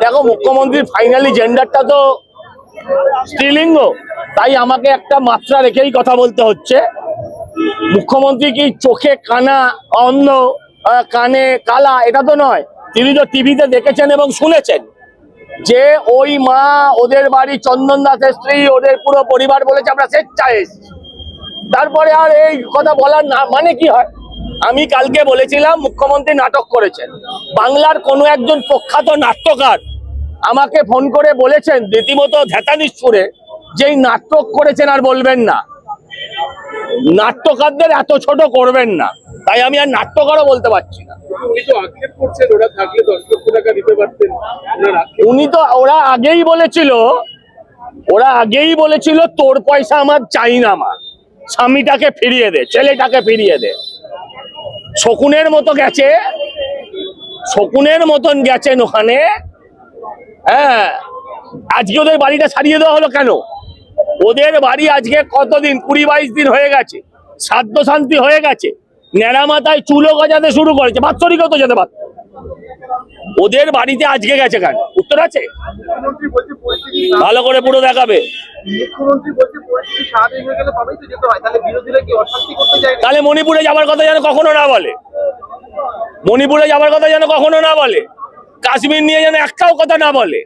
দেখো, মুখ্যমন্ত্রীর ফাইনালি জেন্ডারটা তো স্ত্রীলিঙ্গ, তাই আমাকে একটা মাত্রা রেখেই কথা বলতে হচ্ছে। মুখ্যমন্ত্রী কি চোখে কানা, অন্ধ, কানে কালা, এটা তো নয়। তিনি তো টিভিতে দেখেছেন এবং শুনেছেন যে ওই মা, ওদের বাড়ি চন্দন দাসের স্ত্রী, ওদের পুরো পরিবার বলেছে আমরা স্বেচ্ছায় এসেছি। তারপরে আর এই কথা বলার না মানে কি হয়? আমি কালকে বলেছিলাম মুখ্যমন্ত্রী নাটক করেছেন। বাংলার কোনো একজন প্রখ্যাত নাট্যকার আমাকে ফোন করে বলেছেন রীতিমতো ধ্যাতানির সুরে, যেই নাটক করেছেন আর বলবেন না, নাট্যকারদের এত ছোট করবেন না। তাই আমি আর নাট্যকারও বলতে পারছি না। ওরা আগেই বলেছিল তোর পয়সা আমার চাই না, মা স্বামীটাকে ফিরিয়ে দে, ছেলেটাকে ফিরিয়ে দে। শকুনের মতন গেছেন ওখানে। হ্যাঁ, আজকে ওদের বাড়িটা ছাড়িয়ে দেওয়া হলো কেন? ওদের বাড়ি আজকে কতদিন, 20-22 দিন হয়ে গেছে, শ্রাদ্ধ শান্তি হয়ে গেছে, ন্যাড়া মাথায় চুলও গজাতে শুরু করেছে, বাৎসরিকও তো যেতে পারত। ওদের বাড়িতে আজকে গেছে কেন? উত্তর আছে? ভালো করে পুরো দেখাবে। তাহলে মণিপুরে যাবার কথা যেন কখনো না বলে, কাশ্মীর নিয়ে যেন একটাও কথা না বলে।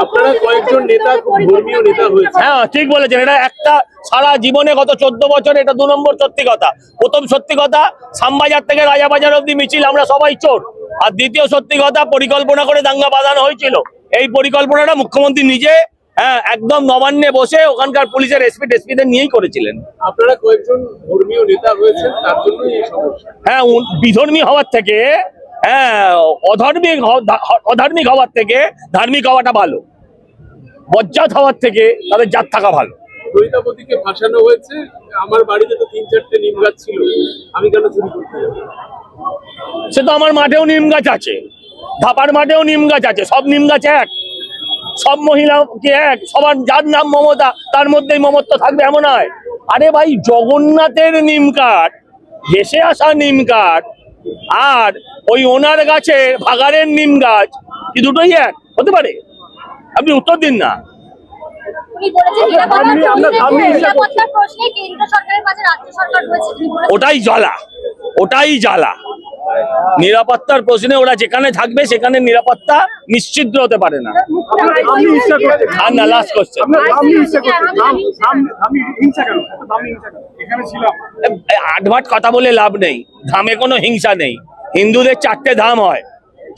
আপনারা কয়েকজন নেতা ধর্মীয় নেতা হয়েছে। হ্যাঁ, ঠিক বলেছেন। এটা একটা সারা জীবনে গত 14 বছর এটা 2 নম্বর সত্যি কথা। প্রথম সত্যি কথা, শ্যামবাজার থেকে রাজাবাজার অব্দি মিছিল, আমরা সবাই চোর। আর দ্বিতীয় সত্যি কথা, পরিকল্পনা করে দাঙ্গা বাঁধানো হয়েছিল। এই পরিকল্পনাটা মুখ্যমন্ত্রী নিজে একদম নবান্নে বসে ওখানকার পুলিশের এসপিদের নিয়েই করেছিলেন। আপনারা কয়েকজন ধর্মীয় নেতা হয়েছেন, তার জন্যই এই সমস্যা। হ্যাঁ, বিধর্মী হওয়ার থেকে, অধার্মিক হওয়ার থেকে ধার্মিক হওয়াটা ভালো। বজ্জাত হওয়ার থেকে তাদের জাত থাকা ভালো। দৈতাপতিকে ফাঁসানো হয়েছে, আমার বাড়িতে তো 3-4টে নিম গাছ ছিল, আমি কেন চুরি করতে যাব? সে তো আমার মাঠেও নিম গাছ আছে, ধাপার মাঠেও নিম গাছ আছে। সব নিম গাছ এক, সব মহিলা কি এক? সবার যার নাম মমতা তার মধ্যেই মমত্ব থাকবে এমন নয়। আরে ভাই, জগন্নাথের নিম কাঠ, ভেসে আসা নিম কাঠ, আর ওই ওনার গাছের ভাগাড়ের নিম গাছ, কি দুটোই এক হতে পারে? আপনি উত্তর দিন না। ওটাই জ্বালা। নিরাপত্তার প্রশ্নে ওরা যেখানে থাকবে সেখানে নিরাপত্তা নিশ্চিত হতে পারে না। আর না, লাস্ট কোশ্চেন, আটভাট কথা বলে লাভ নেই। ধামে কোনো হিংসা নেই। হিন্দুদের 4টে ধাম হয়,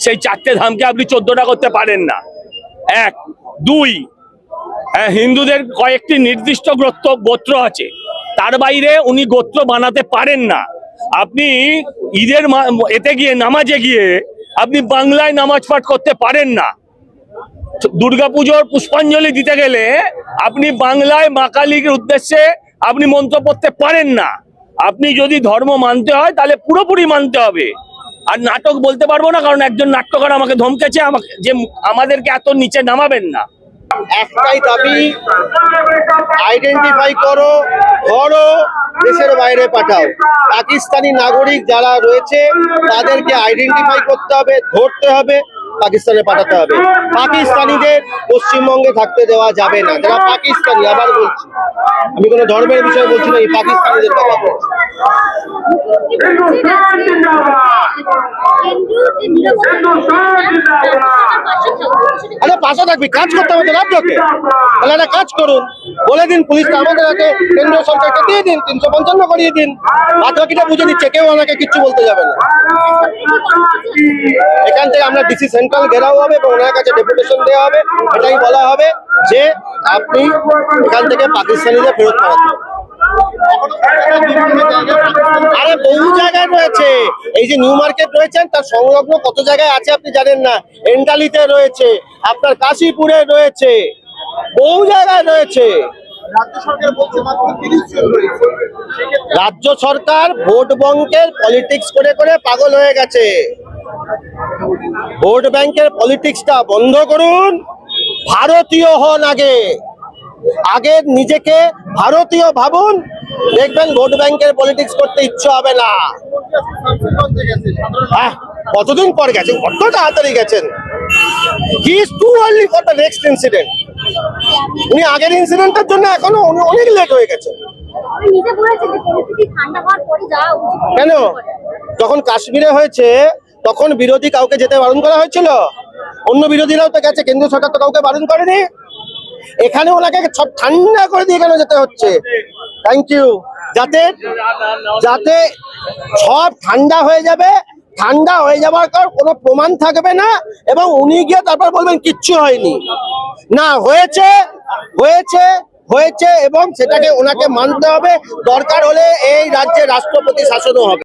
সেই 4টে ধামকে আপনি 14টা করতে পারেন না। 1, 2, হিন্দুদের কয়েকটি নির্দিষ্ট গোত্র আছে, তার বাইরে উনি গোত্র বানাতে পারেন না। আপনি ঈদের এতে গিয়ে, নামাজে গিয়ে আপনি বাংলায় নামাজ পাঠ করতে পারেন না। দুর্গাপুজোর পুষ্পাঞ্জলি দিতে গেলে আপনি বাংলায় মা কালীর উদ্দেশ্যে আপনি মন্ত্র পড়তে পারেন না। আপনি যদি ধর্ম মানতে হয় তাহলে পুরোপুরি মানতে হবে। আর নাটক বলতে পারবো না, কারণ একজন নাট্যকার আমাকে ধমকেছে যে আমাদেরকে এত নিচে নামাবেন না। একটাই দাবি, আইডেন্টিফাই করো, ধরো, দেশের বাইরে পাঠাও। পাকিস্তানি নাগরিক যারা রয়েছে তাদেরকে আইডেন্টিফাই করতে হবে, ধরতে হবে, পাকিস্তানে পাঠাতে হবে। পাকিস্তানিদের পশ্চিমবঙ্গে থাকতে দেওয়া যাবে না। যারা পাকিস্তানি, আবার বলছি, আমি কোনো ধর্মের বিষয়ে বলছি না, এই পাকিস্তানিদের কথা বলছি। আরে পাশে থাকবি, কাজ করতে হবে তো রাজ্যকে। তাহলে একটা কাজ করুন, বলে দিন পুলিশকে আমাদের হাতে, কেন্দ্রীয় সরকারকে দিয়ে দিন, 355 করিয়ে দিন। বাদবাকিটা বুঝে দিচ্ছে, কেউ আমাকে কিচ্ছু বলতে যাবে না। এখান থেকে আমরা ডিসি সেন্ট্রাল ঘেরাও হবে এবং ওনার কাছে ডেপুটেশন দেওয়া হবে। এটাই বলা হবে যে আপনি এখান থেকে পাকিস্তানিদের ফেরত পাঠাতে হবে। আরে বহু জায়গায় রয়েছে, এই যে নিউ মার্কেট রয়েছেন তার সংলগ্ন কত জায়গায় আছে আপনি জানেন না। এন্ডালিতে রয়েছে, আপনার কাশীপুরে রয়েছে, বহু জায়গায় রয়েছে। রাজ্য সরকার ভোট ব্যাংকের পলিটিক্স করে করে পাগল হয়ে গেছে। ভোট ব্যাংকের পলিটিক্সটা বন্ধ করুন, ভারতীয় হন। আগে নিজেকে ভারতীয় ভাবুন, দেখবেন ভোট ব্যাংকের পলিটিক্স করতে ইচ্ছে হবে না। কতদিন পর গেছেন, কত তাড়াতাড়ি গেছেন। He is too early for the next incident. উনি আগের ইনসিডেন্টের জন্য এখনো উনি অনেক লেট হয়ে গেছেন। আপনি নিজে বলেছেন যে পরিস্থিতি ঠান্ডা হওয়ার পরে যাওয়া উচিত। কেন? যখন কাশ্মীরে হয়েছে তখন বিরোধী কাউকে যেতে বারণ করা হয়েছিল? অন্য বিরোধীরাও তো গেছে, কেন্দ্রীয় সরকার তো কাউকে বারণ করেনি। এখানে ওনাকে সব ঠান্ডা করে দিয়ে কেন যেতে হচ্ছে? Thank you. যাতে যাতে সব ঠান্ডা হয়ে যাবে, ঠান্ডা হয়ে যাওয়ার পর কোনো প্রমাণ থাকবে না, এবং উনি গিয়ে তারপর বলবেন কিচ্ছু হয়নি। না, হয়েছে হয়েছে হয়েছে, এবং সেটাকে ওনাকে মানতে হবে। দরকার হলে এই রাজ্যে রাষ্ট্রপতি শাসনও হবে।